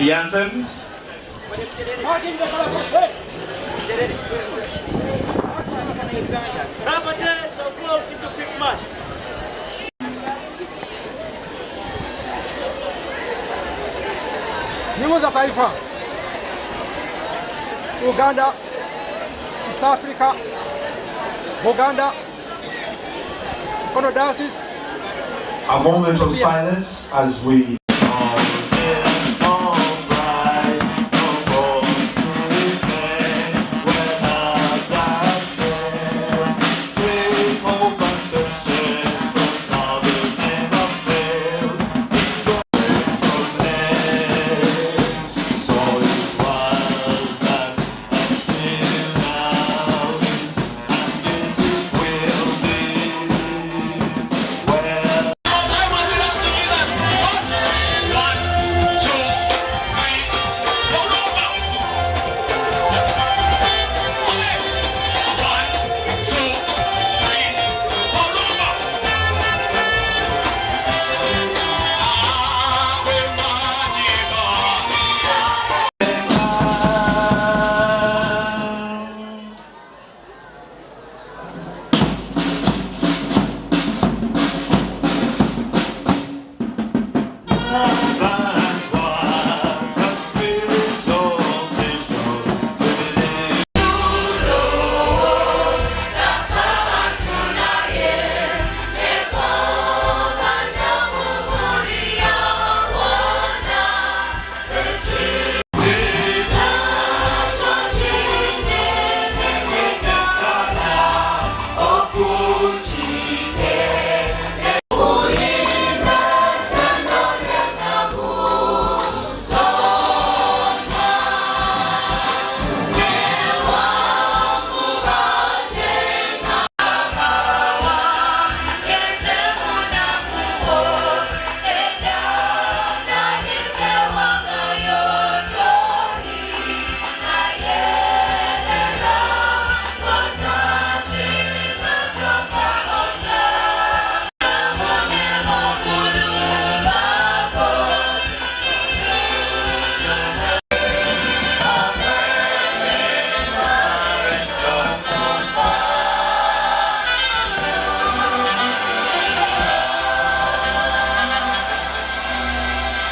the anthems. Nyimbo za taifa. Uganda, East Africa, Uganda, mukono dances. A moment of silence as we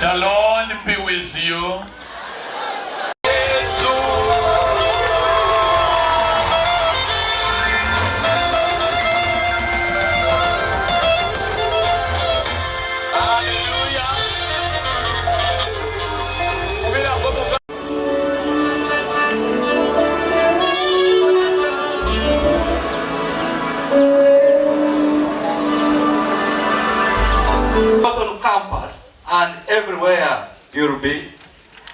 the Lord be with you. On campus and everywhere you'll be.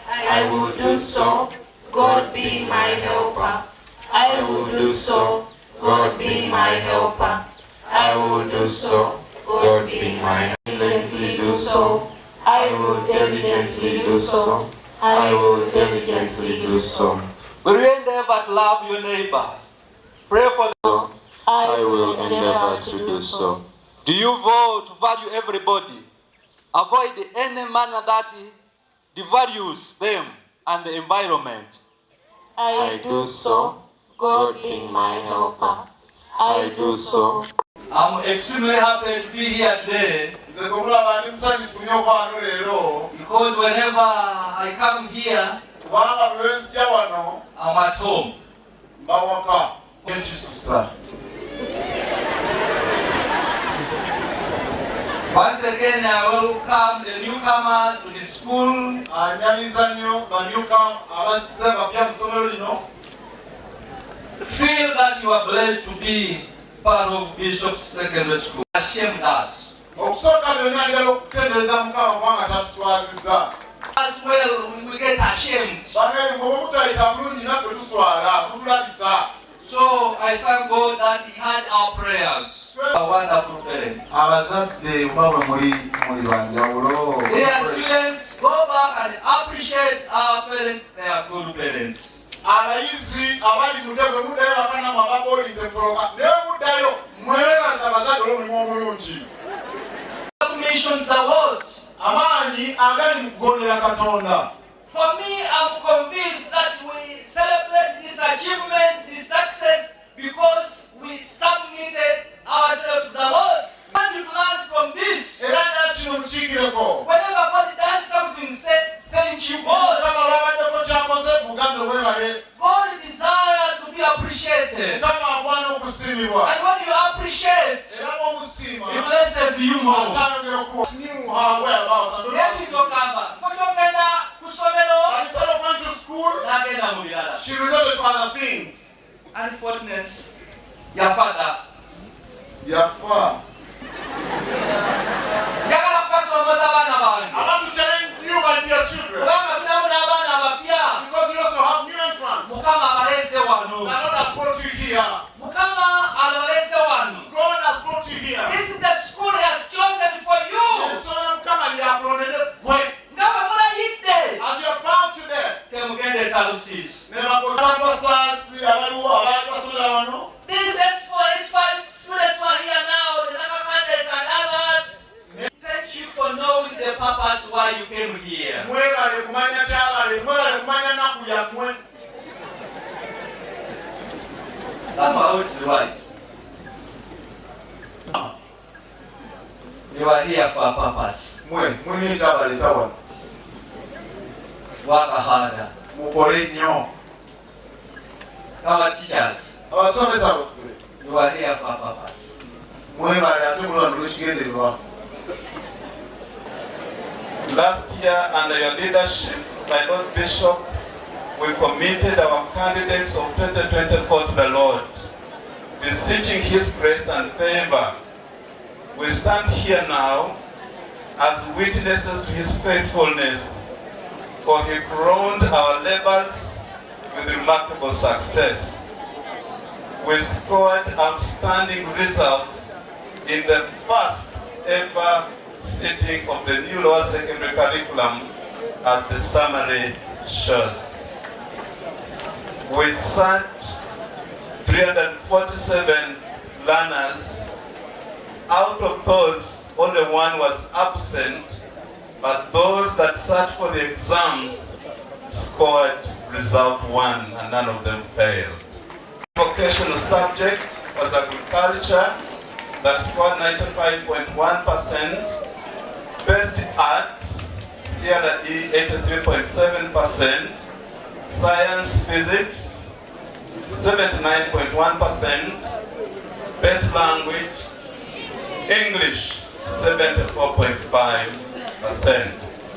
I will do so. God be my helper. I will do so. God be my helper. I will do so. God be my diligently do so. I will diligently do so. I will diligently do so. Will you endeavor to love your neighbor? Pray for them. I will endeavor to do so. Do you vow to value everybody? Avoid any manner that devalues them and the environment. I do so. God being my helper. I do so. I'm extremely happy to be here today because whenever I come here, I'm at home. Once again, I welcome the newcomers to the school. Feel that you are blessed to be part of Bishop's Secondary School. Ashamed us. As well, we get ashamed. So I thank God that He heard our prayers. Our wonderful parents. Dear students, go back and appreciate our parents. They are good parents. Abayizi abali mudego mudayo akana mababoli tetoloka ne mudayo mwera abazadde omulimu omulungi. Mission to the world. Amaanyi agali mukugondera Katonda. For me, I'm convinced that we celebrate this achievement, this success, because we submitted ourselves to the Lord. I want you to learn from this. Whenever God does something, say, thank you, God. God desires to be appreciated. And when you appreciate, He blesses you more. Yes, it's okay. For somero, instead of going to school, she resorted to other things. Unfortunate, your father. I want to challenge you, my dear children, because you also have new entrants. The Lord has brought you here. God has brought you here. This is the school He has chosen for you. As you are proud today, this is for his five students who are here now, the Nakakandes and others. Thank you for knowing the purpose why you came here. Somehow it's right. You are here for a purpose. Work harder. Our teachers, you are here for a purpose. Last year, under your leadership, my Lord Bishop, we committed our candidates of 2024 to the Lord, beseeching His grace and favor. We stand here now as witnesses to His faithfulness, for He crowned our labors with remarkable success. We scored outstanding results in the first ever sitting of the new lower secondary curriculum, as the summary shows. We sat 347 learners. Out of those, only one was absent, but those that sat for the exams scored result 1 and none of them failed. Vocational subject was agriculture, that scored 95.1%. Best arts, CRE 83.7%. Science, physics, 79.1%. Best language, English, 74.5%.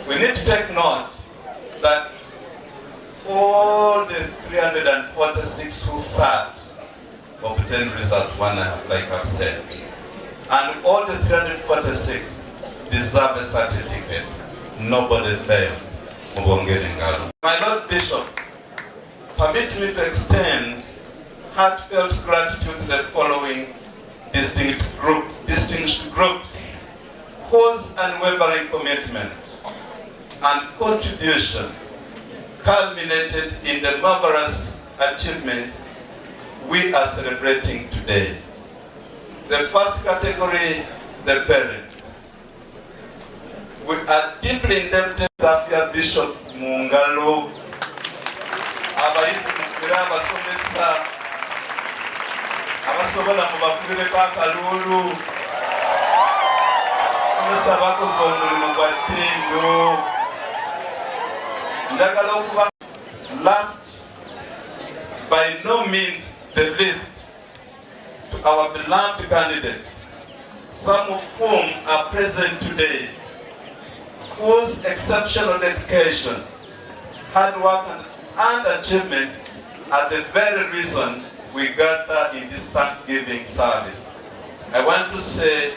We need to take note that all the 346 who sat obtained result 1, like I've said. And all the 346 deserve a certificate. Nobody failed. My Lord Bishop, permit me to extend heartfelt gratitude to the following distinguished groups whose unwavering commitment and contribution culminated in the marvelous achievements we are celebrating today. The first category, the parents. We are deeply indebted to Bishop Mungalo, Abayizi abasomesa, abasobola mu bakulire b'akalulu, abasomesa bakoze omulimu gwa ttindo. Njagala okuba last, by no means the least, to our beloved candidates, some of whom are present today, whose exceptional dedication, hard work, and achievements are the very reason we gather in this Thanksgiving service. I want to say,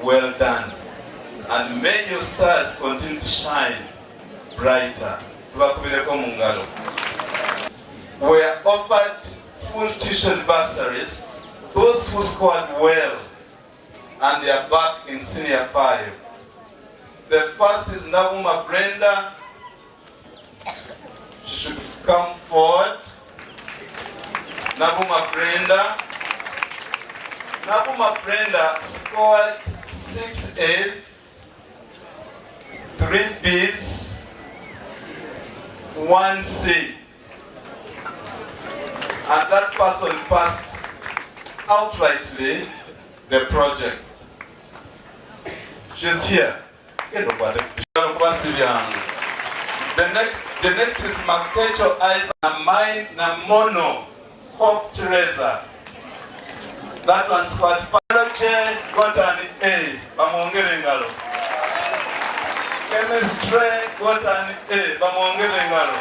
well done, and may your stars continue to shine brighter. We are offered full tuition bursaries, those who scored well, and they are back in senior 5. The first is Nabuma Brenda. She should come forward. Nabuma Brenda. Nabuma Brenda scored 6 A's, 3 B's, 1C. And that person passed outrightly the project. She's here. The next is Makecho Eyes and Mine Namono Hope Teresa. That one's called Biology, got an A. Bamongerengalo. Chemistry, got an A. Bamongerengalo.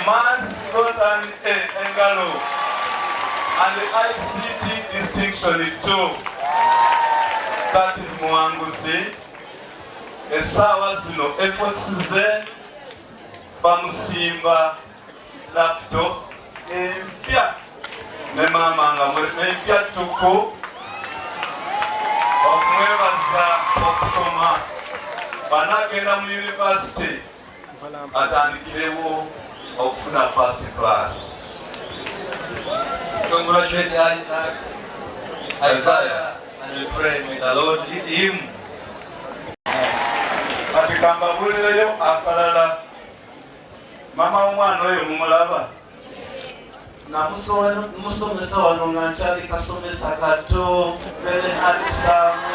Math, got an A. Engalo. And the ICT distinction too. That is Mwangusi. Esawa zino efforts ze bamusimba laptop empya ne mama nga empya tuku okumwebaza okusoma banagenda mu university atandikirewo okufuna first class. Congratulate Isaiah, and we pray may the Lord lead him. Kati kambabulireyo akalala. Mama omwana oyo mumulaba. Namusomesa wano nga nkyali kasomesa kato mbere alisaamu